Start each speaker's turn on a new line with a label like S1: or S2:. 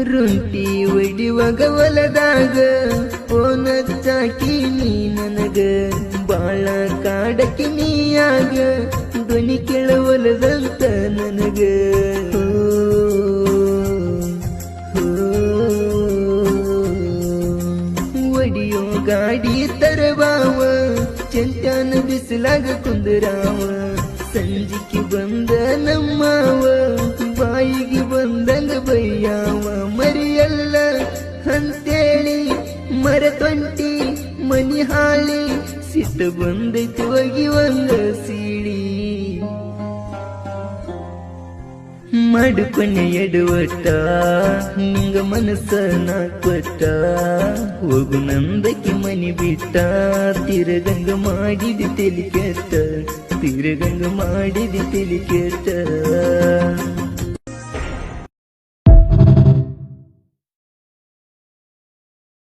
S1: ರುಂಟಿ ಒಡಿವಾಗ ಹೊಲದಾಗ ಓನಚ್ಚಾಕಿ ನೀ ನನಗ ಬಾಳ ಕಾಡಕಿ ನೀಯಾಗ ಧ್ವನಿ ಕೆಳವಲದಂತ ನನಗ ಒಡಿಯೋ ಗಾಡಿ ತರವಾವ ಚಂತ್ಯಾನ ಬಿಸಿಲಾಗ ಕುಂದರಾವ ಸಂಜಿಕೆ ಬಂದ ನಮ್ಮವ ಬಾಯಿಗೆ ಬಂದಂಗ ಬಯ್ಯಾವ ಮರಿಯಲ್ಲ ಅಂತೇಳಿ ಮರತೊಂಟಿ ಮನಿ ಹಾಳಿ ಸಿಟ್ಟು ಬಂದೈತಿ ಒಗಿವಂಗ ಸೀಳಿ ಮಡುಕೊನೆ ಎಡುವಟ್ಟ ನಿಂಗ ಮನಸ್ಸ ನಾ ಕೊಟ್ಟ ಹೋಗು ನಂದಕ್ಕೆ ಮನಿ ಬಿಟ್ಟ ತಿರಗಂಗ ಮಾಡಿದ ತೆಲಿ ಕೆಟ್ಟ ತಿರಗಂಗ ಮಾಡಿದ ತೆಲಿ ಕೆಟ್ಟ